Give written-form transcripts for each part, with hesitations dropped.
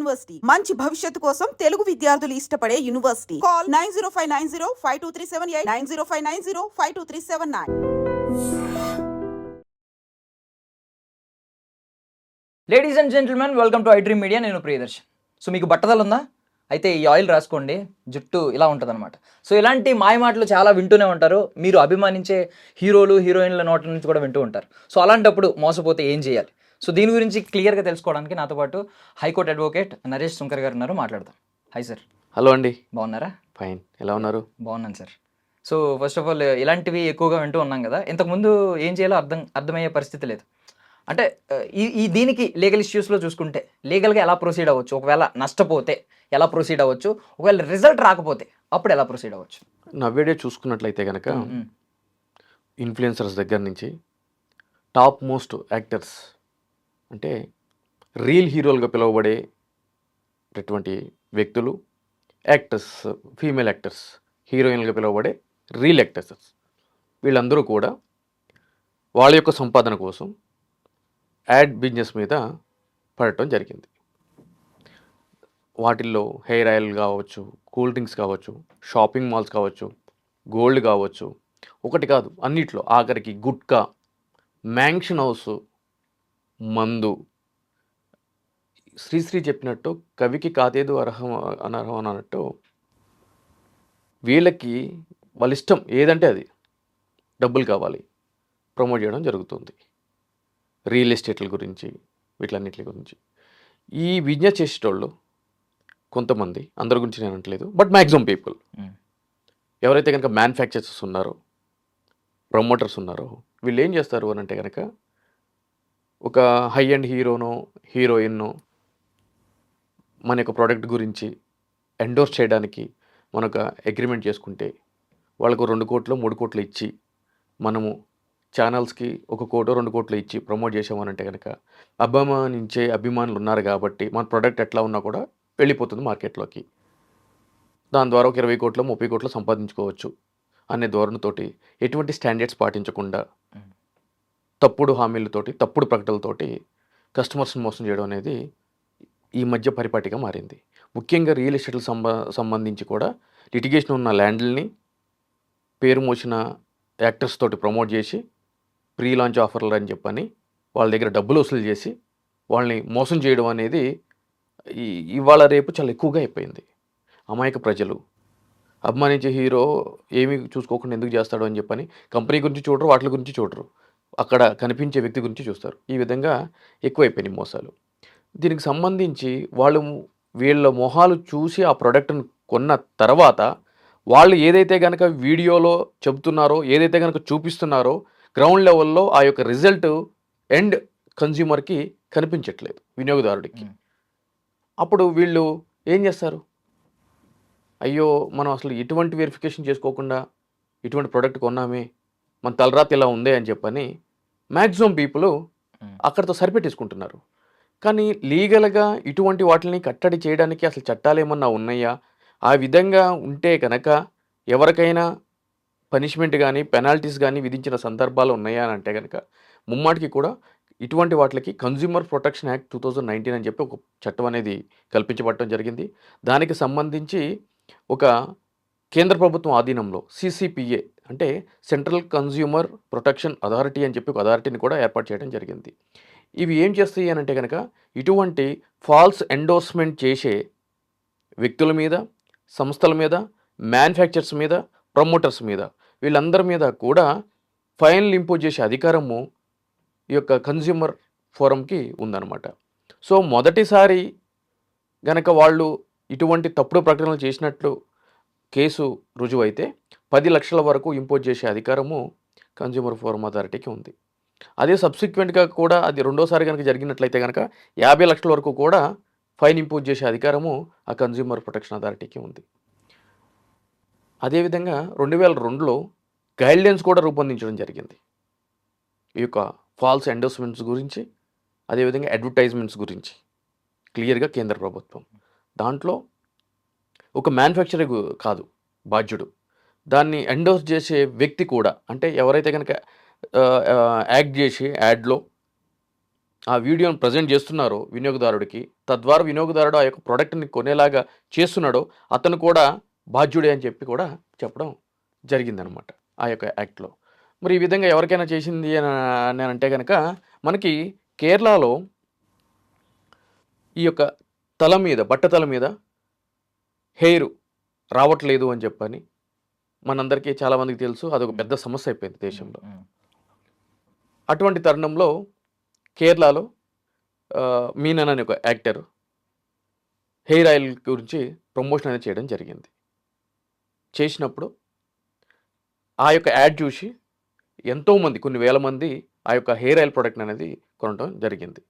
University మంచి భవిష్యత్తు కోసం తెలుగు విద్యార్థులు ఇష్టపడే university. Call 9059052378 9059052379. Ladies and gentlemen, welcome to iDream Media. నేను ప్రియదర్శన్. సో మీకు బట్టతలు ఉందా? అయితే ఈ ఆయిల్ రాసుకోండి, జుట్టు ఇలా ఉంటుంది అనమాట. సో ఇలాంటి మాయమాటలు చాలా వింటూనే ఉంటారు. మీరు అభిమానించే హీరోలు హీరోయిన్ల నోట్ల నుంచి కూడా వింటూ ఉంటారు. సో అలాంటప్పుడు మోసపోతే ఏం చేయాలి? సో దీని గురించి క్లియర్గా తెలుసుకోవడానికి నాతో పాటు హైకోర్టు అడ్వకేట్ నరేష్ సుంకర్ గారు ఉన్నారు. మాట్లాడదాం. Hi sir. హలో అండి. బాగున్నారా? ఫైన్. ఎలా ఉన్నారు? బాగున్నాను sir. So first of all ఇలాంటివి ఎక్కువగా వింటూ ఉన్నాం కదా, ఇంతకుముందు ఏం చేయాలో అర్థమయ్యే పరిస్థితి లేదు. అంటే ఈ దీనికి లీగల్ ఇష్యూస్లో చూసుకుంటే లీగల్గా ఎలా ప్రొసీడ్ అవ్వచ్చు? ఒకవేళ నష్టపోతే ఎలా ప్రొసీడ్ అవ్వచ్చు? ఒకవేళ రిజల్ట్ రాకపోతే అప్పుడు ఎలా ప్రొసీడ్ అవ్వచ్చు? నా వీడియో చూసుకున్నట్లయితే కనుక ఇన్ఫ్లుయెన్సర్స్ దగ్గర నుంచి టాప్ మోస్ట్ యాక్టర్స్, అంటే రియల్ హీరోలుగా పిలువబడేటటువంటి వ్యక్తులు, యాక్టర్స్, ఫీమేల్ యాక్టర్స్, హీరోయిన్లుగా పిలువబడే రియల్ యాక్టర్స్, వీళ్ళందరూ కూడా వాళ్ళ యొక్క సంపాదన కోసం యాడ్ బిజినెస్ మీద పడటం జరిగింది. వాటిల్లో హెయిర్ ఆయిల్ కావచ్చు, కూల్ డ్రింక్స్ కావచ్చు, షాపింగ్ మాల్స్ కావచ్చు, గోల్డ్ కావచ్చు, ఒకటి కాదు అన్నిట్లో, ఆఖరికి గుట్కా, మ్యాన్షన్ హౌస్, మందు. శ్రీశ్రీ చెప్పినట్టు కవికి కాదేదు అర్హం అనర్హం అన్నట్టు వీళ్ళకి వాళ్ళ ఇష్టం ఏదంటే అది డబ్బులు కావాలి ప్రమోట్ చేయడం జరుగుతుంది. రియల్ ఎస్టేట్ల గురించి, వీటిలన్నిటి గురించి ఈ బిజినెస్ చేసేటోళ్ళు కొంతమంది, అందరి గురించి నేను అనట్లేదు, బట్ మ్యాక్సిమం పీపుల్ ఎవరైతే కనుక మ్యానుఫ్యాక్చరర్స్ ఉన్నారో, ప్రమోటర్స్ ఉన్నారో, వీళ్ళు ఏం చేస్తారు అని అంటే కనుక ఒక హై అండ్ హీరోనో హీరోయిన్నో మన యొక్క ప్రోడక్ట్ గురించి ఎండోర్స్ చేయడానికి మన ఒక అగ్రిమెంట్ చేసుకుంటే వాళ్ళకు 2 కోట్లు 3 కోట్లు ఇచ్చి, మనము ఛానల్స్కి 1 కోటో 2 కోట్లు ఇచ్చి ప్రమోట్ చేసామనంటే కనుక అభిమానించే అభిమానులు ఉన్నారు కాబట్టి మన ప్రోడక్ట్ ఎట్లా ఉన్నా కూడా వెళ్ళిపోతుంది మార్కెట్లోకి. దాని ద్వారా ఒక 20 కోట్లు 30 కోట్లు సంపాదించుకోవచ్చు అనే ధోరణితోటి, ఎటువంటి స్టాండర్డ్స్ పాటించకుండా తప్పుడు హామీలతోటి, తప్పుడు ప్రకటనలతోటి కస్టమర్స్ని మోసం చేయడం అనేది ఈ మధ్య పరిపాటిగా మారింది. ముఖ్యంగా రియల్ ఎస్టేట్లకు సంబంధించి కూడా లిటిగేషన్ ఉన్న ల్యాండ్లని పేరు మోసిన యాక్టర్స్ తోటి ప్రమోట్ చేసి ప్రీ లాంచ్ ఆఫర్లు అని చెప్పని వాళ్ళ దగ్గర డబ్బులు వసూలు చేసి వాళ్ళని మోసం చేయడం అనేది ఇవాళ రేపు చాలా ఎక్కువగా అయిపోయింది. అమాయక ప్రజలు అభిమానించే హీరో ఏమీ చూసుకోకుండా ఎందుకు చేస్తాడు అని చెప్పని కంపెనీ గురించి చూడరు, వాటి గురించి చూడరు, అక్కడ కనిపించే వ్యక్తి గురించి చూస్తారు. ఈ విధంగా ఎక్కువైపోయినాయి మోసాలు. దీనికి సంబంధించి వీళ్ళ మొహాలు చూసి ఆ ప్రోడక్ట్ని కొన్న తర్వాత వాళ్ళు ఏదైతే కనుక వీడియోలో చెబుతున్నారో, ఏదైతే కనుక చూపిస్తున్నారో, గ్రౌండ్ లెవెల్లో ఆ యొక్క రిజల్ట్ ఎండ్ కన్జ్యూమర్కి కనిపించట్లేదు, వినియోగదారుడికి. అప్పుడు వీళ్ళు ఏం చేస్తారు? అయ్యో, మనం అసలు ఎటువంటి వెరిఫికేషన్ చేసుకోకుండా ఇటువంటి ప్రోడక్ట్ కొన్నామే, మన తలరాత ఇలా ఉందే అని చెప్పని మ్యాక్సిమం పీపుల్ అక్కడితో సరిపెట్టేసుకుంటున్నారు. కానీ లీగల్గా ఇటువంటి వాటిని కట్టడి చేయడానికి అసలు చట్టాలు ఏమన్నా ఉన్నాయా? ఆ విధంగా ఉంటే కనుక ఎవరికైనా పనిష్మెంట్ కానీ పెనాల్టీస్ కానీ విధించిన సందర్భాలు ఉన్నాయా అని అంటే కనుక ముమ్మాటికి కూడా ఇటువంటి వాటికి కన్జ్యూమర్ ప్రొటెక్షన్ యాక్ట్ 2019 అని చెప్పి ఒక చట్టం అనేది కల్పించబడటం జరిగింది. దానికి సంబంధించి ఒక కేంద్ర ప్రభుత్వం ఆధీనంలో CCPA, అంటే సెంట్రల్ కన్జ్యూమర్ ప్రొటెక్షన్ అథారిటీ అని చెప్పి ఒక అథారిటీని కూడా ఏర్పాటు చేయడం జరిగింది. ఇవి ఏం చేస్తాయి అని అంటే కనుక ఇటువంటి ఫాల్స్ ఎండోర్స్మెంట్ చేసే వ్యక్తుల మీద, సంస్థల మీద, మ్యానుఫ్యాక్చర్స్ మీద, ప్రమోటర్స్ మీద, వీళ్ళందరి మీద కూడా ఫైన్లు ఇంపోజ్ చేసే అధికారము ఈ యొక్క కన్జ్యూమర్ ఫోరంకి ఉందన్నమాట. సో మొదటిసారి గనక వాళ్ళు ఇటువంటి తప్పుడు ప్రకటనలు చేసినట్లు కేసు రుజువైతే 10 లక్షల వరకు ఇంపోజ్ చేసే అధికారము కన్జ్యూమర్ ఫోరం అథారిటీకి ఉంది. అదే సబ్సిక్వెంట్గా కూడా అది రెండోసారి కనుక జరిగినట్లయితే కనుక 50 లక్షల వరకు కూడా ఫైన్ ఇంపోజ్ చేసే అధికారము ఆ కన్జ్యూమర్ ప్రొటెక్షన్ అథారిటీకి ఉంది. అదేవిధంగా 2002లో గైడ్లైన్స్ కూడా రూపొందించడం జరిగింది ఈ యొక్క ఫాల్స్ ఎండోర్స్మెంట్స్ గురించి, అదేవిధంగా అడ్వర్టైజ్మెంట్స్ గురించి క్లియర్గా కేంద్ర ప్రభుత్వం. దాంట్లో ఒక మ్యానుఫ్యాక్చరర్ కాదు బాధ్యుడు, దాన్ని ఎండోర్స్ చేసే వ్యక్తి కూడా, అంటే ఎవరైతే కనుక యాక్ట్ చేసి యాడ్లో ఆ వీడియోని ప్రజెంట్ చేస్తున్నారో వినియోగదారుడికి, తద్వారా వినియోగదారుడు ఆ యొక్క ప్రోడక్ట్ని కొనేలాగా చేస్తున్నాడో అతను కూడా బాధ్యుడే అని చెప్పి కూడా చెప్పడం జరిగిందనమాట ఆ యొక్క యాక్ట్లో. మరి ఈ విధంగా ఎవరికైనా చేసింది అని అంటే కనుక మనకి కేరళలో ఈ యొక్క బట్టతల మీద హెయిర్ రావట్లేదు అని చెప్పని మనందరికీ చాలామందికి తెలుసు. అదొక పెద్ద సమస్య అయిపోయింది దేశంలో. అటువంటి తరుణంలో కేరళలో మీనన్ అనే ఒక యాక్టర్ హెయిర్ ఆయిల్ గురించి ప్రమోషన్ అనేది చేయడం జరిగింది. చేసినప్పుడు ఆ యొక్క యాడ్ చూసి ఎంతోమంది, కొన్ని వేల మంది ఆ యొక్క హెయిర్ ఆయిల్ ప్రోడక్ట్ అనేది కొనడం జరిగింది.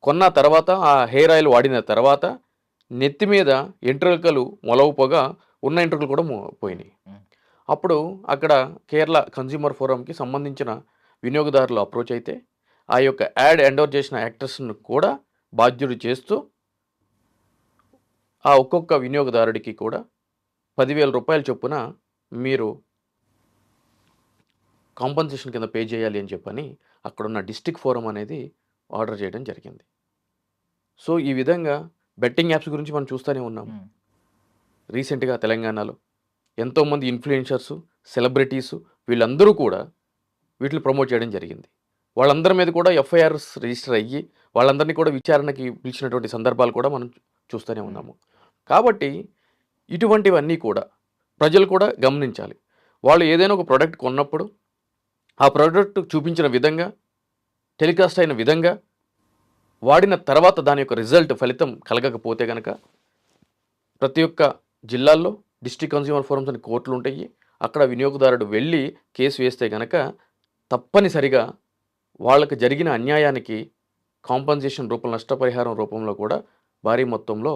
కొన్న తర్వాత ఆ హెయిర్ ఆయిల్ వాడిన తర్వాత నెత్తి మీద ఎంట్రుకలు మొలవపోగా ఉన్న ఎంట్రుకలు కూడా పోయినాయి. అప్పుడు అక్కడ కేరళ కన్జ్యూమర్ ఫోరంకి సంబంధించిన వినియోగదారులు అప్రోచ్ అయితే ఆ యొక్క యాడ్ ఎండోర్ చేసిన యాక్టర్స్ను కూడా బాధ్యుడు చేస్తూ ఆ ఒక్కొక్క వినియోగదారుడికి కూడా 10,000 రూపాయల చొప్పున మీరు కాంపన్సేషన్ కింద పే చేయాలి అని చెప్పని అక్కడున్న డిస్ట్రిక్ట్ ఫోరం అనేది ఆర్డర్ చేయడం జరిగింది. సో ఈ విధంగా బెట్టింగ్ యాప్స్ గురించి మనం చూస్తూనే ఉన్నాం. రీసెంట్గా తెలంగాణలో ఎంతోమంది ఇన్ఫ్లుయెన్సర్సు, సెలబ్రిటీసు వీళ్ళందరూ కూడా వీటిని ప్రమోట్ చేయడం జరిగింది. వాళ్ళందరి మీద కూడా ఎఫ్ఐఆర్స్ రిజిస్టర్ అయ్యి వాళ్ళందరినీ కూడా విచారణకి పిలిచినటువంటి సందర్భాలు కూడా మనం చూస్తూనే ఉన్నాము. కాబట్టి ఇటువంటివన్నీ కూడా ప్రజలు కూడా గమనించాలి. వాళ్ళు ఏదైనా ఒక ప్రోడక్ట్ కొన్నప్పుడు ఆ ప్రోడక్ట్ చూపించిన విధంగా, టెలికాస్ట్ అయిన విధంగా వాడిన తర్వాత దాని యొక్క రిజల్ట్ ఫలితం కలగకపోతే కనుక ప్రతి ఒక్క జిల్లాల్లో డిస్ట్రిక్ట్ కన్జ్యూమర్ ఫోరమ్స్ అని కోర్టులు ఉంటాయి. అక్కడ వినియోగదారుడు వెళ్ళి కేసు వేస్తే కనుక తప్పనిసరిగా వాళ్ళకి జరిగిన అన్యాయానికి కాంపన్సేషన్ రూపంలో, నష్టపరిహారం రూపంలో కూడా భారీ మొత్తంలో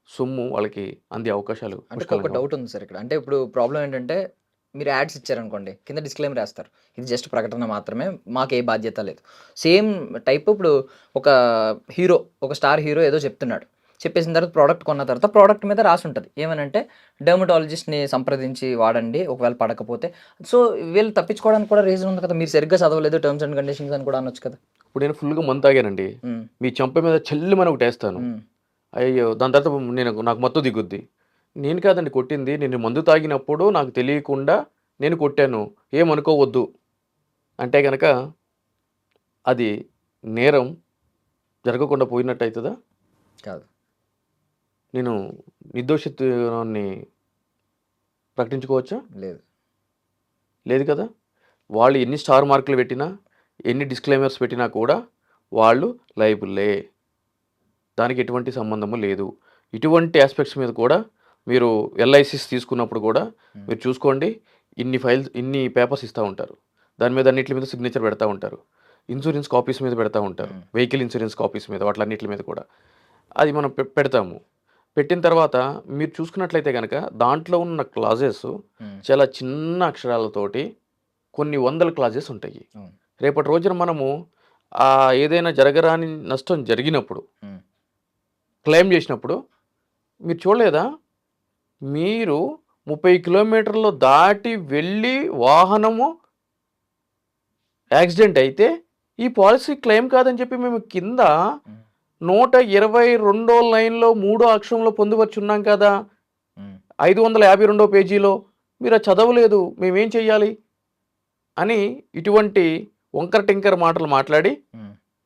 సొమ్ము వాళ్ళకి అందే అవకాశాలు అంటే ఒక పుష్కలంగా డౌట్ ఉంది సార్ ఇక్కడ. అంటే ఇప్పుడు ప్రాబ్లం ఏంటంటే మీరు యాడ్స్ ఇచ్చారనుకోండి, కింద డిస్క్లైమర్ వేస్తారు, ఇది జస్ట్ ప్రకటన మాత్రమే, మాకు ఏ బాధ్యత లేదు. సేమ్ టైప్ ఇప్పుడు ఒక హీరో, ఒక స్టార్ హీరో ఏదో చెప్తున్నాడు, చెప్పేసిన తర్వాత ప్రోడక్ట్ కొన్న తర్వాత ప్రోడక్ట్ మీద రాసి ఉంటుంది ఏమనంటే డెర్మటాలజిస్ట్ని సంప్రదించి వాడండి ఒకవేళ పడకపోతే. సో వీళ్ళు తప్పించుకోవడానికి కూడా రీజన్ ఉంది కదా, మీరు సరిగ్గా చదవలేదు టర్మ్స్ అండ్ కండిషన్స్ అని కూడా అనొచ్చు కదా. ఇప్పుడు నేను ఫుల్గా మందు తాగానండి, మీ చెంప మీద చెల్లుమని ఒకటి వేస్తాను, అయ్యో దాని తర్వాత నాకు మత్తు దిగుద్ది. నేను కాదండి కొట్టింది, నేను మందు తాగినప్పుడు నాకు తెలియకుండా నేను కొట్టాను, ఏమనుకోవద్దు అంటే కనుక అది నేరం జరగకుండా పోయినట్టు అవుతుందా? కాదు. నేను నిర్దోషిత్వాన్ని ప్రకటించుకోవచ్చా? లేదు. లేదు కదా. వాళ్ళు ఎన్ని స్టార్ మార్కులు పెట్టినా, ఎన్ని డిస్క్లైమర్స్ పెట్టినా కూడా వాళ్ళు లయబుల్లే, దానికి ఎటువంటి సంబంధము లేదు. ఇటువంటి ఆస్పెక్ట్స్ మీద కూడా మీరు ఎల్ఐసిస్ తీసుకున్నప్పుడు కూడా మీరు చూసుకోండి, ఇన్ని పేపర్స్ ఇస్తూ ఉంటారు, దాని మీద అన్నిటి మీద సిగ్నేచర్ పెడతా ఉంటారు, ఇన్సూరెన్స్ కాపీస్ మీద పెడతా ఉంటారు, వెహికల్ ఇన్సూరెన్స్ కాపీస్ మీద, వాటిలన్నిటి మీద కూడా అది మనం పెడతాము. పెట్టిన తర్వాత మీరు చూసుకున్నట్లయితే కనుక దాంట్లో ఉన్న క్లాజెస్ చాలా చిన్న అక్షరాలతోటి కొన్ని వందల క్లాజెస్ ఉంటాయి. రేపటి రోజున మనము ఏదైనా జరగరాని నష్టం జరిగినప్పుడు క్లెయిమ్ చేసినప్పుడు మీరు చూడలేదా, మీరు 30 కిలోమీటర్లు దాటి వెళ్ళి వాహనము యాక్సిడెంట్ అయితే ఈ పాలసీ క్లెయిమ్ కాదని చెప్పి మేము కింద 122వ లైన్లో 3వ అక్షరంలో పొందుపరుచున్నాం కదా, 552వ పేజీలో మీరు అది చదవలేదు, మేమేం చెయ్యాలి అని ఇటువంటి వంకర టింకర మాటలు మాట్లాడి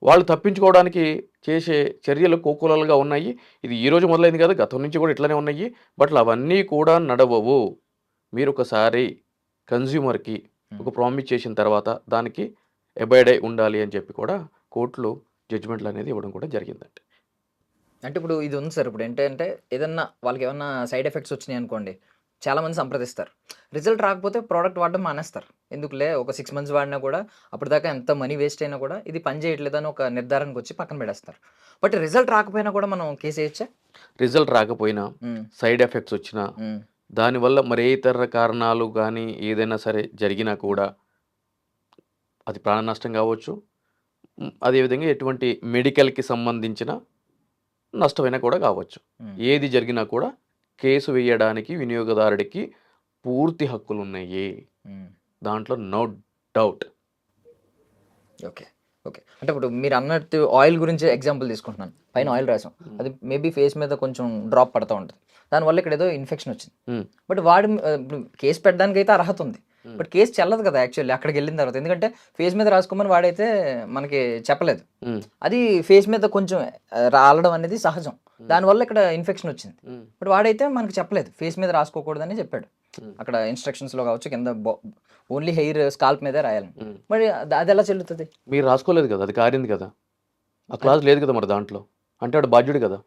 వాళ్ళు తప్పించుకోవడానికి చేసే చర్యలు కోకోలలుగా ఉన్నాయి. ఇది ఈరోజు మొదలైంది కదా, గతం నుంచి కూడా ఇట్లనే ఉన్నాయి. బట్ అవన్నీ కూడా నడవవు. మీరు ఒకసారి కన్జ్యూమర్కి ఒక ప్రామిస్ చేసిన తర్వాత దానికి అబైడ్ అయి ఉండాలి అని చెప్పి కూడా కోర్టులు జడ్జిమెంట్లు అనేది ఇవ్వడం కూడా జరిగిందండి. అంటే ఇప్పుడు ఇది ఉంది సార్, ఇప్పుడు ఏంటంటే ఏదన్నా వాళ్ళకి ఏమన్నా సైడ్ ఎఫెక్ట్స్ వచ్చినాయి అనుకోండి, చాలామంది సంప్రదిస్తారు, రిజల్ట్ రాకపోతే ప్రోడక్ట్ వాడడం మానేస్తారు. ఎందుకులే ఒక 6 months వాడినా కూడా అప్పటిదాకా ఎంత మనీ వేస్ట్ అయినా కూడా ఇది పని చేయట్లేదని ఒక నిర్ధారణకు వచ్చి పక్కన పెడేస్తారు. బట్ రిజల్ట్ రాకపోయినా కూడా మనం కేసు వేయచ్చా? రిజల్ట్ రాకపోయినా, సైడ్ ఎఫెక్ట్స్ వచ్చినా, దానివల్ల మరే ఇతర కారణాలు కానీ ఏదైనా సరే జరిగినా కూడా అది ప్రాణ నష్టం కావచ్చు, అదేవిధంగా ఎటువంటి మెడికల్కి సంబంధించిన నష్టమైనా కూడా కావచ్చు. ఏది జరిగినా కూడా కేసు వేయడానికి వినియోగదారుడికి పూర్తి హక్కులు ఉన్నాయి, దాంట్లో నో డౌట్. ఓకే. ఓకే. అంటే ఇప్పుడు మీరు అన్నట్టు ఆయిల్ గురించి ఎగ్జాంపుల్ తీసుకుంటున్నాను. పైన ఆయిల్ రాసాం. అది మేబీ ఫేస్ మీద కొంచెం డ్రాప్ పడతా ఉంటుంది. దానివల్ల ఇక్కడ ఏదో ఇన్ఫెక్షన్ వచ్చింది. బట్ వాడి ఇప్పుడు కేసు పెట్టడానికి అయితే అర్హత ఉంది. బట్ కేసు చెల్లదు కదా యాక్చువల్లీ అక్కడికి వెళ్ళిన తర్వాత. ఎందుకంటే ఫేస్ మీద రాసుకోమని వాడైతే మనకి చెప్పలేదు. అది ఫేస్ మీద కొంచెం రాలడం అనేది సహజం. దానివల్ల ఇక్కడ ఇన్ఫెక్షన్ వచ్చింది. బట్ వాడైతే మనకి చెప్పలేదు, ఫేస్ మీద రాసుకోకూడదని చెప్పాడు. అక్కడ ఇన్స్ట్రక్షన్స్లో కావచ్చు, కింద ఓన్లీ హెయిర్ స్కాల్ప్ మీదే రాయాలి. మరి అది ఎలా చెల్లుతుంది? మీరు రాసుకోలేదు కదా, అది కారింది కదా, ఆ క్లాజ్ లేదు కదా మరి దాంట్లో, అంటే వాడు బాధ్యుడు కదా.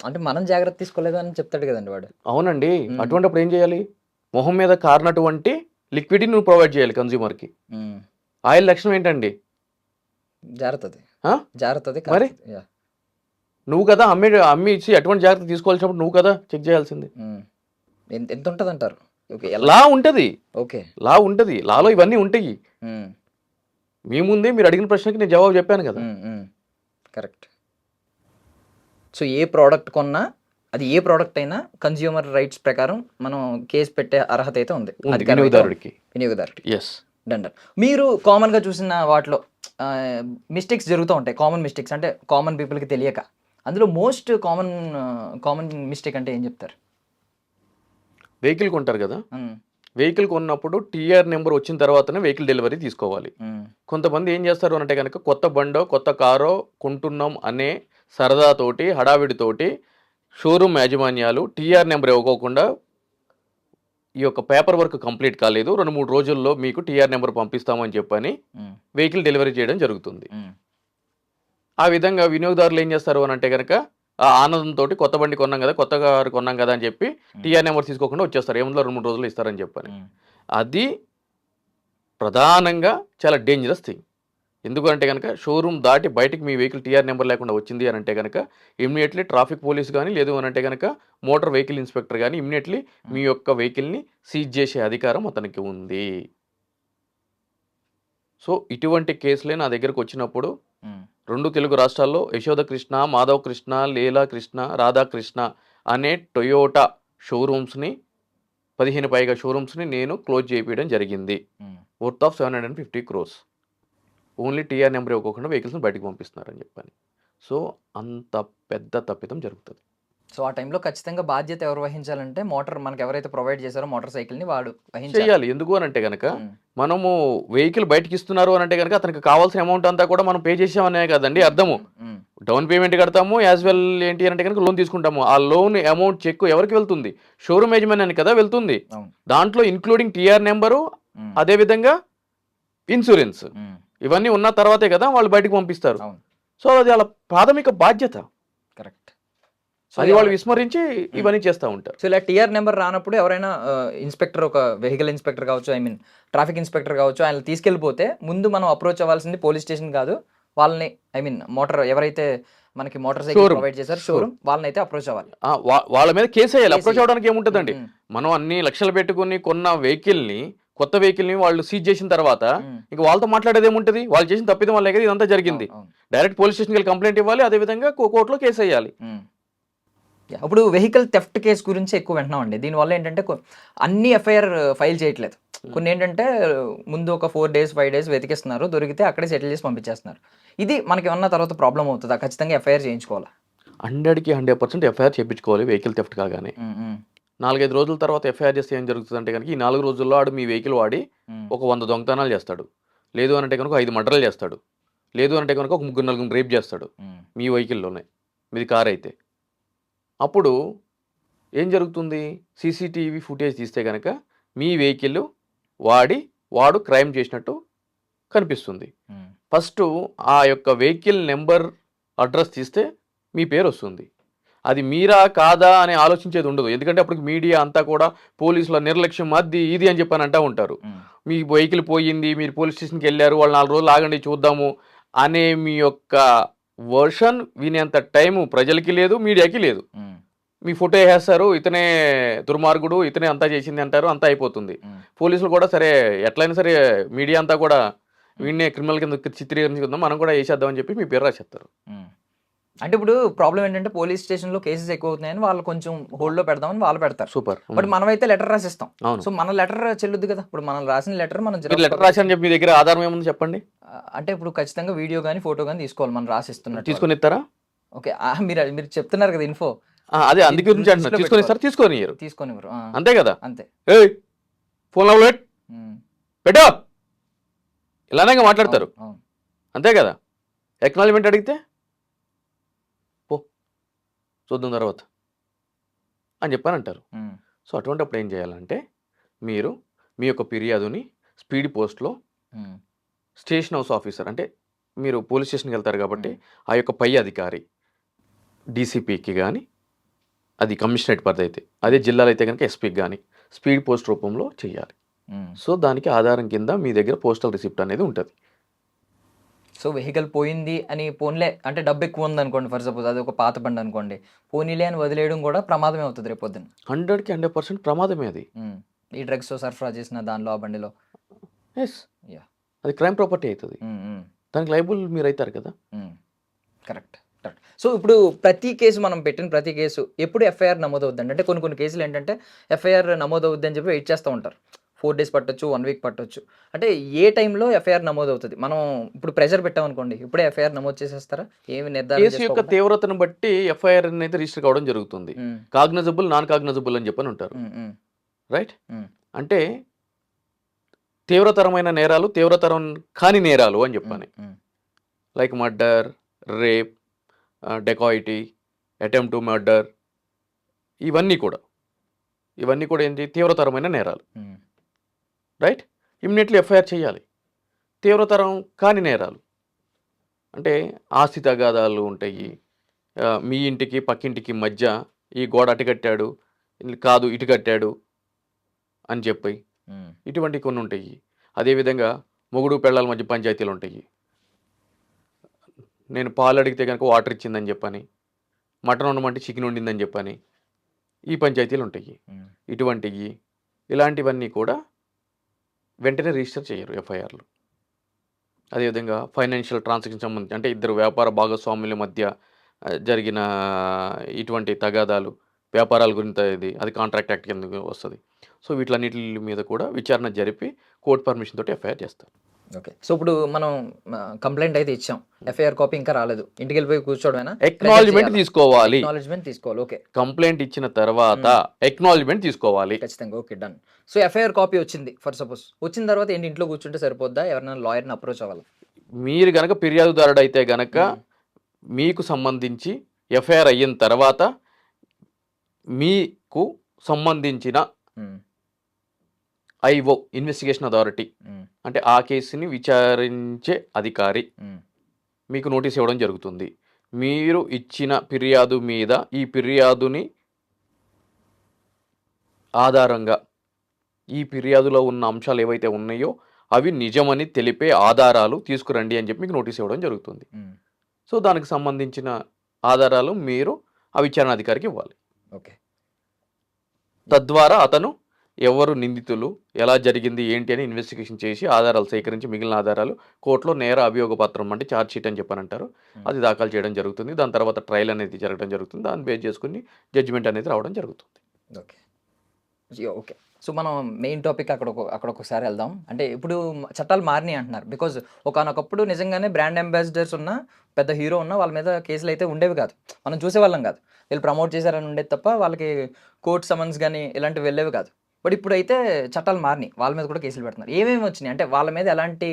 అంటే మనం జాగ్రత్త తీసుకోలేదు అని చెప్తాడు కదండి వాడు. అవునండి, అటువంటిప్పుడు ఏం చేయాలి? మొహం మీద కారినటువంటి లిక్విడ్ నువ్వు ప్రొవైడ్ చేయాలి కన్జ్యూమర్కి. ఆయిల్ లక్షణం ఏంటండి? జాగ్రత్త మరి నువ్వు కదా అమ్మి ఇచ్చి ఎటువంటి జాగ్రత్త తీసుకోవాల్సినప్పుడు నువ్వు కదా చెక్ చేయాల్సింది. ఎంత ఉంటుంది అంటారు? లా ఉంటుంది. ఓకే, లా ఉంటుంది, లాలో ఇవన్నీ ఉంటాయి. మీ ముందే మీరు అడిగిన ప్రశ్నకి నేను జవాబు చెప్పాను కదా. కరెక్ట్. సో ఏ ప్రోడక్ట్ కొన్నా, అది ఏ ప్రోడక్ట్ అయినా కన్స్యూమర్ రైట్స్ ప్రకారం మనం కేసు పెట్టే అర్హత అయితే ఉంది వినియోగదారుడికి. ఎస్ డండర్. మీరు కామన్గా చూసిన వాటిలో మిస్టేక్స్ జరుగుతూ ఉంటాయి, కామన్ మిస్టేక్స్ అంటే కామన్ పీపుల్కి తెలియక. అందులో మోస్ట్ కామన్ మిస్టేక్ అంటే ఏం చెప్తారు? వెహికల్ కొంటారు కదా, వెహికల్ కొన్నప్పుడు టీఆర్ నెంబర్ వచ్చిన తర్వాతనే వెహికల్ డెలివరీ తీసుకోవాలి. కొంతమంది ఏం చేస్తారు అంటే కనుక కొత్త బండో కొత్త కారో కొంటున్నాం అనే సరదాతోటి హడావిడితోటి షోరూమ్ యాజమాన్యాలు టీఆర్ నెంబర్ ఇవ్వకోకుండా ఈ యొక్క పేపర్ వర్క్ కంప్లీట్ కాలేదు, 2-3 రోజుల్లో మీకు టీఆర్ నెంబర్ పంపిస్తామని చెప్పని వెహికల్ డెలివరీ చేయడం జరుగుతుంది. ఆ విధంగా వినియోగదారులు ఏం చేస్తారు అని అంటే కనుక ఆ ఆనందంతో కొత్త బండి కొన్నాం కదా, కొత్త కారు కొన్నాం కదా అని చెప్పి టీఆర్ నెంబర్ తీసుకోకుండా వచ్చేస్తారు, ఏముందో 2-3 రోజులు ఇస్తారని చెప్పని. అది ప్రధానంగా చాలా డేంజరస్ థింగ్. ఎందుకంటే కనుక షోరూమ్ దాటి బయటికి మీ వెహికల్ టీఆర్ నెంబర్ లేకుండా వచ్చింది అని అంటే కనుక ఇమ్మీడియట్లీ ట్రాఫిక్ పోలీస్ కానీ, లేదు అని అంటే కనుక మోటార్ వెహికల్ ఇన్స్పెక్టర్ కానీ ఇమ్మీడియట్లీ మీ యొక్క వెహికల్ని సీజ్ చేసే అధికారం అతనికి ఉంది. సో ఇటువంటి కేసులే నా దగ్గరకు వచ్చినప్పుడు 2 తెలుగు రాష్ట్రాల్లో యశోద కృష్ణ, మాధవ్ కృష్ణ, లీలా కృష్ణ, రాధాకృష్ణ అనే టొయోటా షోరూమ్స్ని 15 పైగా షోరూమ్స్ని నేను క్లోజ్ చేయించడం జరిగింది. Worth of 750 crores. Only TR number ఇవ్వకుండా వెహికల్స్ని బయటకు పంపిస్తున్నారని చెప్పని. సో అంత పెద్ద తప్పిదం జరుగుతుంది. సో ఆ టైంలో ఖచ్చితంగా బాధ్యత ఎవరు వహించాలంటే మనకు ఎవరైతే ప్రొవైడ్ చేశారో మోటార్ సైకిల్ని వాడు చేయాలి. ఎందుకు అని అంటే కనుక మనము వెహికల్ బయటకి ఇస్తున్నారు అని అంటే కనుక అతనికి కావాల్సిన అమౌంట్ అంతా కూడా మనం పే చేసామనే కదండి అర్థము. డౌన్ పేమెంట్ కడతాము, యాజ్ వెల్ ఏంటి అంటే కనుక లోన్ తీసుకుంటాము. ఆ లోన్ అమౌంట్ చెక్ ఎవరికి వెళ్తుంది? షోరూమ్ యజమాని కదా వెళ్తుంది. దాంట్లో ఇన్క్లూడింగ్ టీఆర్ నెంబరు, అదేవిధంగా ఇన్సూరెన్స్, ఇవన్నీ ఉన్న తర్వాతే కదా వాళ్ళు బయటకు పంపిస్తారు. సో అది వాళ్ళ ప్రాథమిక బాధ్యత. కరెక్ట్. అది వాళ్ళు విస్మరించి ఇవన్నీ చేస్తూ ఉంటారు. సో ఇలా టీఆర్ నెంబర్ రానప్పుడు ఎవరైనా ఇన్స్పెక్టర్, ఒక వెహికల్ ఇన్స్పెక్టర్ కావచ్చు, ట్రాఫిక్ ఇన్స్పెక్టర్ కావచ్చు, ఆయన తీసుకెళ్ళిపోతే ముందు మనం అప్రోచ్ అవ్వాల్సింది పోలీస్ స్టేషన్ కాదు, వాళ్ళని మోటార్ ఎవరైతే మనకి మోటార్ సైకిల్ ప్రొవైడ్ చేశారు షోరూమ్, వాళ్ళని అయితే అప్రోచ్ అవ్వాలి. వాళ్ళ మీద కేసు వేయాలి. అప్రోచ్ అవ్వడానికి ఏముంటుందండి, మనం అన్ని లక్షలు పెట్టుకుని కొన్న వెహికల్ని, కొత్త వెహికల్ని వాళ్ళు సీజ్ చేసిన తర్వాత ఇంక వాళ్ళతో మాట్లాడేది ఏముంటుంది? వాళ్ళు చేసిన తప్పిదం వల్లే కదా ఇదంతా జరిగింది. డైరెక్ట్ పోలీస్ స్టేషన్కి వెళ్ళి కంప్లైంట్ ఇవ్వాలి, అదేవిధంగా కోర్టులో కేసు వేయాలి. ఇప్పుడు వెహికల్ థెఫ్ట్ కేసు గురించి ఎక్కువ వింటున్నామండి. దీనివల్ల ఏంటంటే అన్ని ఎఫ్ఐఆర్ ఫైల్ చేయట్లేదు. కొన్ని ఏంటంటే ముందు ఒక 4 days 5 days వెతికిస్తున్నారు, దొరికితే అక్కడే సెటిల్ చేసి పంపించేస్తున్నారు. ఇది మనకి ఏమన్నా తర్వాత ప్రాబ్లం అవుతుందా? ఖచ్చితంగా ఎఫ్ఐఆర్ చేయించుకోవాలా? 100కి 100% ఎఫ్ఐఆర్ చేయించుకోవాలి. వెహికల్ థెఫ్ట్ కాగానే 4-5 రోజుల తర్వాత ఎఫ్ఐఆర్ చేస్తే ఏం జరుగుతుంది అంటే కనుక ఈ 4 రోజుల్లో ఆడు మీ వెహికల్ వాడి ఒక 100 దొంగతనాలు చేస్తాడు, లేదు అంటే కనుక 5 మర్డర్లు చేస్తాడు, లేదు అంటే కనుక ఒక 3-4 రేప్ చేస్తాడు మీ వెహికల్లోనే, మీది కార్ అయితే. అప్పుడు ఏం జరుగుతుంది? సీసీటీవీ ఫుటేజ్ తీస్తే కనుక మీ వెహికల్ వాడు క్రైమ్ చేసినట్టు కనిపిస్తుంది. ఫస్ట్ ఆ యొక్క వెహికల్ నెంబర్ అడ్రస్ తీస్తే మీ పేరు వస్తుంది. అది మీరా కాదా అని ఆలోచించేది ఉండదు. ఎందుకంటే అప్పుడు మీడియా అంతా కూడా పోలీసుల నిర్లక్ష్యం అది ఇది అని చెప్పని అంటూ ఉంటారు. మీ వెహికల్ పోయింది, మీరు పోలీస్ స్టేషన్కి వెళ్ళారు, వాళ్ళు 4 రోజులు ఆగండి చూద్దాము అనే మీ యొక్క వర్షన్ వినేంత టైము ప్రజలకి లేదు, మీడియాకి లేదు. మీ ఫోటో వేసేస్తారు, ఇతనే దుర్మార్గుడు, ఇతనే అంతా చేసింది అంటారు, అంతా అయిపోతుంది. పోలీసులు కూడా సరే ఎట్లయినా సరే మీడియా అంతా కూడా వీడినే క్రిమినల్ కింద చిత్రీకరించుకుందాం, మనం కూడా వేసేద్దామని చెప్పి మీ పేరు రాసేస్తారు. అంటే ఇప్పుడు ప్రాబ్లం ఏంటంటే పోలీస్ స్టేషన్ లో కేసెస్ ఎక్కువ అవుతున్నాయని వాళ్ళు కొంచెం హోల్డ్ లో పెడదామని వాళ్ళు పెడతారు. సూపర్. బట్ మనమైతే లెటర్ రాసిస్తాం. అవును. సో మన లెటర్ చెల్లుద్ది కదా. ఇప్పుడు మనం రాసిన లెటర్ మనం మీరు లెటర్ రాశారని చెప్పి మీ దగ్గర ఆధారం ఏముంది చెప్పండి. అంటే ఇప్పుడు ఖచ్చితంగా వీడియో కానీ ఫోటో కానీ తీసుకోవాలి మనం రాసిస్తున్నట్టు. తీసుకొని ఇస్తారా? ఓకే, మీరు మీరు చెప్తున్నారు కదా ఇన్ఫో, అదే అందుకే గురించి అంటున్నా. తీసుకొని ఇస్తారు, తీసుకొనియరు, తీసుకొని అంతే కదా. అంతే. ఏయ్ ఫోన్ లో పెట్టో ఇలానే మాట్లాడతారు, అంతే కదా. ఎక్నాలజ్మెంట్ అడిగితే పో చూద్దాం తర్వాత అని చెప్పని అంటారు. సో అటువంటిప్పుడు ఏం చేయాలంటే మీరు మీ యొక్క ఫిర్యాదుని స్పీడ్ పోస్ట్లో స్టేషన్ హౌస్ ఆఫీసర్, అంటే మీరు పోలీస్ స్టేషన్కి వెళ్తారు కాబట్టి ఆ యొక్క పై అధికారి డీసీపీకి కానీ, అది కమిషనరేట్ పరిధి అయితే, అదే జిల్లాలో అయితే కనుక ఎస్పీకి కానీ స్పీడ్ పోస్ట్ రూపంలో చేయాలి. సో దానికి ఆధారం కింద మీ దగ్గర పోస్టల్ రిసిప్ట్ అనేది ఉంటుంది. సో వెహికల్ పోయింది అని పోన్లే అంటే డబ్బు ఎక్కువ ఉంది అనుకోండి, ఫర్ సపోజ్ అది ఒక పాత బండి అనుకోండి, పోనీలే అని వదిలేయడం కూడా ప్రమాదమే అవుతుంది రేపు పొద్దున్న. 100కి 100% ప్రమాదమే అది. ఈ డ్రగ్స్ సరఫరా చేసిన దానిలో ఆ బండిలో ఎస్, అది క్రైమ్ ప్రాపర్టీ అవుతుంది, దానికి లైబుల్ మీరు అవుతారు కదా. కరెక్ట్. సో ఇప్పుడు ప్రతి కేసు మనం పెట్టిన ప్రతి కేసు ఎప్పుడు ఎఫ్ఐఆర్ నమోదవుద్దండి? అంటే కొన్ని కేసులు ఏంటంటే ఎఫ్ఐఆర్ నమోదవుద్ది అని చెప్పి వెయిట్ చేస్తూ ఉంటారు. 4 days పట్టొచ్చు, 1 week పట్టొచ్చు. అంటే ఏ టైంలో ఎఫ్ఐఆర్ నమోదవుతుంది? మనం ఇప్పుడు ప్రెషర్ పెట్టామనుకోండి, ఇప్పుడే ఎఫ్ఐఆర్ నమోదు చేసేస్తారా? ఏమి నిర్ధారణ కేసు యొక్క తీవ్రతను బట్టి ఎఫ్ఐఆర్ అనేది రిజిస్టర్ కావడం జరుగుతుంది. కాగ్నజబుల్, నాన్ కాగ్నజబుల్ అని చెప్పని ఉంటారు, రైట్. అంటే తీవ్రతరమైన నేరాలు, తీవ్రతరం కాని నేరాలు అని చెప్పని, like murder, rape, dacoity, attempt to murder, ఇవన్నీ కూడా ఏంటి తీవ్రతరమైన నేరాలు, రైట్. ఇమ్మీడియట్లీ ఎఫ్ఐఆర్ చేయాలి. తీవ్రతరం కాని నేరాలు అంటే ఆస్తి తగాదాలు ఉంటాయి, మీ ఇంటికి పక్కింటికి మధ్య ఈ గోడ అటు కట్టాడు కాదు ఇటు కట్టాడు అని చెప్పి ఇటువంటి కొన్ని ఉంటాయి. అదేవిధంగా మొగుడు పెళ్ళాల మధ్య పంచాయతీలు ఉంటాయి. నేను పాలు అడిగితే కనుక వాటర్ ఇచ్చిందని చెప్పని, మటన్ వండమంటే చికెన్ వండిందని చెప్పని, ఈ పంచాయతీలు ఉంటాయి. ఇలాంటివన్నీ కూడా వెంటనే రిజిస్టర్ చేయరు ఎఫ్ఐఆర్లు. అదేవిధంగా ఫైనాన్షియల్ ట్రాన్సాక్షన్ సంబంధించి, అంటే ఇద్దరు వ్యాపార భాగస్వాముల మధ్య జరిగిన ఇటువంటి తగాదాలు, వ్యాపారాల గురించి అది కాంట్రాక్ట్ యాక్ట్ కింద వస్తుంది. సో వీటిలన్నిటి మీద కూడా విచారణ జరిపి కోర్టు పర్మిషన్ తోటి ఎఫ్ఐఆర్ చేస్తారు. ఓకే. సో ఇప్పుడు మనం కంప్లైంట్ అయితే ఇచ్చాం, ఎఫ్ఐఆర్ కాపీ ఇంకా రాలేదు, ఇంటికి వెళ్ళిపోయి కూర్చోవడమేనా? ఎక్నాలజ్మెంట్ తీసుకోవాలి. ఓకే. కంప్లైంట్ ఇచ్చిన తర్వాత ఎక్నాలజ్మెంట్ తీసుకోవాలి ఖచ్చితంగా. Okay, done. So FIR copy వచ్చింది ఫర్ సపోజ్, వచ్చిన తర్వాత ఏంటి ఇంట్లో కూర్చుంటే సరిపోద్దా? ఎవరైనా లాయర్ని అప్రోచ్ అవ్వాలి? మీరు గనక ఫిర్యాదుదారుడు అయితే గనక మీకు సంబంధించి ఎఫ్ఐఆర్ అయిన తర్వాత మీకు సంబంధించిన ఐఓ, ఇన్వెస్టిగేషన్ అథారిటీ, అంటే ఆ కేసుని విచారించే అధికారి మీకు నోటీస్ ఇవ్వడం జరుగుతుంది. మీరు ఇచ్చిన ఫిర్యాదు మీద ఈ ఫిర్యాదుని ఆధారంగా ఈ ఫిర్యాదులో ఉన్న అంశాలు ఏవైతే ఉన్నాయో అవి నిజమని తెలిపే ఆధారాలు తీసుకురండి అని చెప్పి మీకు నోటీస్ ఇవ్వడం జరుగుతుంది. సో దానికి సంబంధించిన ఆధారాలు మీరు ఆ విచారణ అధికారికి ఇవ్వాలి. ఓకే. తద్వారా అతను ఎవరు నిందితులు, ఎలా జరిగింది ఏంటి అని ఇన్వెస్టిగేషన్ చేసి ఆధారాలు సేకరించి మిగిలిన ఆధారాలు కోర్టులో నేర అభియోగ పత్రం అంటే ఛార్జ్ షీట్ అని చెప్పని అంటారు, అది దాఖలు చేయడం జరుగుతుంది. దాని తర్వాత ట్రయల్ అనేది జరగడం జరుగుతుంది. దాన్ని బేస్ చేసుకుని జడ్జిమెంట్ అనేది రావడం జరుగుతుంది. ఓకే. ఓకే. సో మనం మెయిన్ టాపిక్ అక్కడ ఒకసారి వెళ్దాం. అంటే ఇప్పుడు చట్టాలు మారినాయి అంటున్నారు, బికాజ్ ఒకనొకప్పుడు నిజంగానే బ్రాండ్ అంబాసిడర్స్ ఉన్న పెద్ద హీరో ఉన్న వాళ్ళ మీద కేసులు అయితే ఉండేవి కాదు, మనం చూసేవాళ్ళం కాదు. వీళ్ళు ప్రమోట్ చేశారని ఉండేది తప్ప వాళ్ళకి కోర్ట్ సమన్స్ కానీ ఇలాంటివి వెళ్ళేవి కాదు. బట్ ఇప్పుడైతే చట్టాలు మారినాయి, వాళ్ళ మీద కూడా కేసులు పెడుతున్నారు. ఏమేమి వచ్చినాయి అంటే వాళ్ళ మీద ఎలాంటి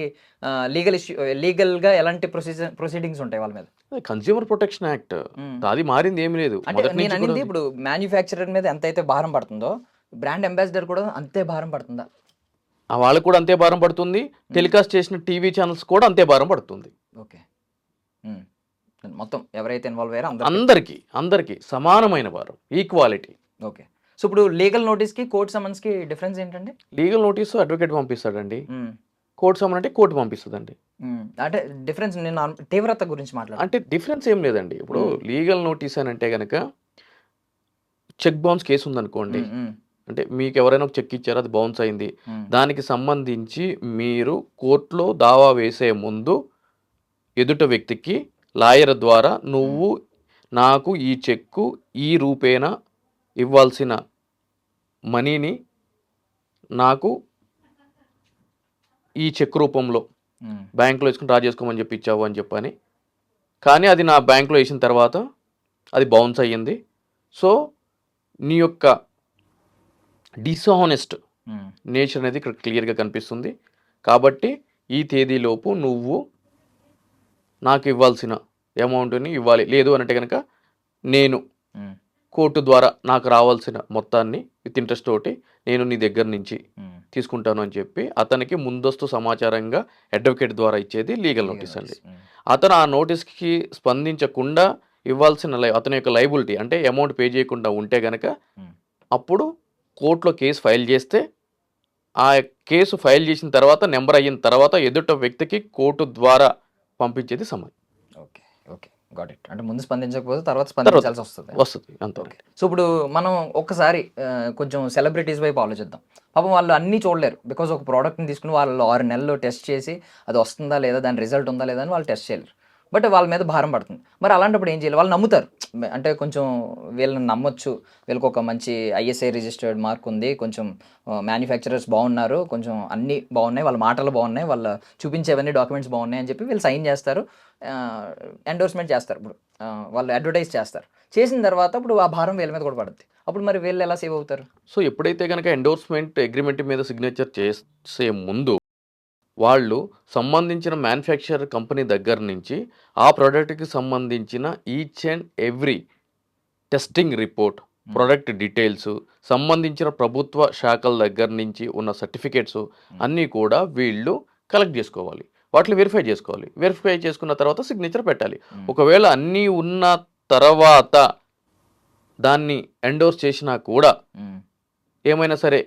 లీగల్గా ఎలాంటి ప్రొసీడింగ్స్ ఉంటాయి వాళ్ళ మీద? కన్స్యూమర్ ప్రొటెక్షన్ యాక్ట్, అది మారింది ఏమీ లేదు. అంటే నేను అనేది ఇప్పుడు మ్యానుఫ్యాక్చరర్ మీద ఎంత అయితే భారం పడుతుందో బ్రాండ్ అంబాసిడర్ కూడా అంతే భారం పడుతుందా? వాళ్ళకు కూడా అంతే భారం పడుతుంది, టెలికాస్ట్ చేసిన టీవీ ఛానల్స్ కూడా అంతే భారం పడుతుంది. ఓకే. మొత్తం ఎవరైతే ఇన్వాల్వ్ అయ్యారో అందరికీ సమానమైన భారం, ఈక్వాలిటీ. ఓకే. సో ఇప్పుడు లీగల్ నోటీస్కి కోర్ట్ సమన్స్కి డిఫరెన్స్ ఏంటండి? లీగల్ నోటీసు అడ్వకేట్ పంపిస్తాడండి, కోర్ట్ సమన్ అంటే కోర్టు పంపిస్తుందండి. అంటే డిఫరెన్స్ నేను తీవ్రత గురించి మాట్లాడు. అంటే డిఫరెన్స్ ఏం లేదండి. ఇప్పుడు లీగల్ నోటీస్ అని అంటే కనుక చెక్ బౌన్స్ కేసు ఉందనుకోండి, అంటే మీకు ఎవరైనా ఒక చెక్ ఇచ్చారో అది బౌన్స్ అయింది, దానికి సంబంధించి మీరు కోర్టులో దావా వేసే ముందు ఎదుట వ్యక్తికి లాయర్ ద్వారా నువ్వు నాకు ఈ చెక్కు ఈ రూపేణ ఇవ్వాల్సిన మనీని నాకు ఈ చెక్ రూపంలో బ్యాంకులో వేసుకుని డ్రా చేసుకోమని చెప్పి ఇచ్చావు అని చెప్పని, కానీ అది నా బ్యాంకులో వేసిన తర్వాత అది బౌన్స్ అయ్యింది. సో నీ యొక్క డిస్హానెస్ట్ నేచర్ అనేది ఇక్కడ క్లియర్గా కనిపిస్తుంది. కాబట్టి ఈ తేదీలోపు నువ్వు నాకు ఇవ్వాల్సిన అమౌంట్ని ఇవ్వాలి. లేదు అంటే కనుక నేను కోర్టు ద్వారా నాకు రావాల్సిన మొత్తాన్ని విత్ ఇంట్రెస్ట్ తోటి నేను నీ దగ్గర నుంచి తీసుకుంటాను అని చెప్పి అతనికి ముందస్తు సమాచారంగా అడ్వకేట్ ద్వారా ఇచ్చేది లీగల్ నోటీస్ అండి. అతను ఆ నోటీస్కి స్పందించకుండా ఇవ్వాల్సిన అతని యొక్క లైబిలిటీ అంటే అమౌంట్ పే చేయకుండా ఉంటే కనుక అప్పుడు కోర్టులో కేసు ఫైల్ చేస్తే ఆ కేసు ఫైల్ చేసిన తర్వాత నెంబర్ అయిన తర్వాత ఎదుట వ్యక్తికి కోర్టు ద్వారా పంపించేది సమయం. Okay okay got it. అంటే ముందు స్పందించకపోతే తర్వాత స్పందించాల్సి వస్తుంది అంత. సో ఇప్పుడు మనం ఒక్కసారి కొంచెం సెలబ్రిటీస్ వైపు ఆలోచిద్దాం. పాపం వాళ్ళు అన్నీ చూడలేరు. బికాజ్ ఒక ప్రోడక్ట్ని తీసుకుని వాళ్ళు 6 నెలలు టెస్ట్ చేసి అది వస్తుందా లేదా, దాని రిజల్ట్ ఉందా లేదా అని వాళ్ళు టెస్ట్ చేయలేరు. బట్ వాళ్ళ మీద భారం పడుతుంది. మరి అలాంటప్పుడు ఏం చేయాలి? వాళ్ళు నమ్ముతారు, అంటే కొంచెం వీళ్ళని నమ్మొచ్చు, వీళ్ళకి ఒక మంచి ISI రిజిస్టర్డ్ మార్క్ ఉంది, కొంచెం మ్యానుఫ్యాక్చరర్స్ బాగున్నారు, కొంచెం అన్నీ బాగున్నాయి, వాళ్ళ మాటలు బాగున్నాయి, వాళ్ళ చూపించేవన్నీ డాక్యుమెంట్స్ బాగున్నాయి అని చెప్పి వీళ్ళు సైన్ చేస్తారు, ఎండోర్స్మెంట్ చేస్తారు. ఇప్పుడు వాళ్ళు అడ్వర్టైజ్ చేస్తారు. చేసిన తర్వాత ఇప్పుడు ఆ భారం వీళ్ళ మీద కూడా పడుతుంది. అప్పుడు మరి వీళ్ళు ఎలా సేవ్ అవుతారు? సో ఎప్పుడైతే కనుక ఎండోర్స్మెంట్ అగ్రిమెంట్ మీద సిగ్నేచర్ చేసే ముందు వాళ్ళు సంబంధించిన మ్యానుఫ్యాక్చరర్ కంపెనీ దగ్గర నుంచి ఆ ప్రోడక్ట్కి సంబంధించిన each and every testing report, product details, సంబంధించిన ప్రభుత్వ శాఖల దగ్గర నుంచి ఉన్న సర్టిఫికేట్స్ అన్నీ కూడా వీళ్ళు కలెక్ట్ చేసుకోవాలి, వాటిని వెరిఫై చేసుకోవాలి. వెరిఫై చేసుకున్న తర్వాత సిగ్నేచర్ పెట్టాలి. ఒకవేళ అన్నీ ఉన్న తర్వాత దాన్ని ఎండోర్స్ చేసినా కూడా ఏమైనా సరే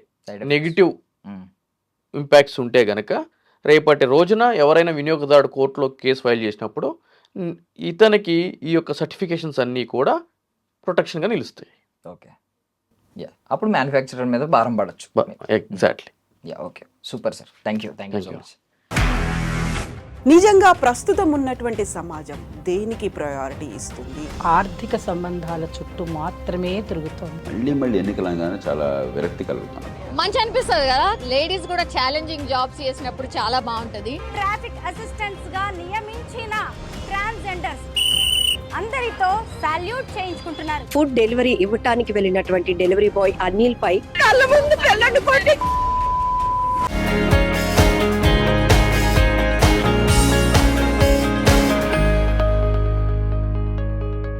నెగిటివ్ ఇంపాక్ట్స్ ఉంటే గనక రేపటి రోజున ఎవరైనా వినియోగదారుడు కోర్టులో కేసు ఫైల్ చేసినప్పుడు ఇతనికి ఈ యొక్క సర్టిఫికేషన్స్ అన్నీ కూడా ప్రొటెక్షన్గా నిలుస్తాయి. ఓకే, యా, అప్పుడు మ్యానుఫ్యాక్చరర్ మీద భారం పడచ్చు. Exactly. Yeah, okay, super sir, thank you so much. నిజంగా ప్రస్తుతం ఉన్నటువంటి సమాజం దేనికి ప్రయారిటీ ఇస్తుంది? ఆర్థిక సంబంధాల చుట్టూ మాత్రమే తిరుగుతోంది. మళ్ళీ ఎన్నికలంగానే చాలా విరక్తి కలుగుతాను. మంచి అనిపిస్తుంది కదా, లేడీస్ కూడా ఛాలెంజింగ్ జాబ్స్ చేసినప్పుడు చాలా బాగుంటది. ట్రాఫిక్ అసిస్టెంట్స్ గా నియమించిన ట్రాన్స్జెండర్స్ అందరితో సాల్యూట్ చేయించుకుంటున్నారు. ఫుడ్ డెలివరీ ఇవ్వటానికి వెళ్ళినటువంటి డెలివరీ బాయ్ అనిల్ పై కళ్ళ ముందు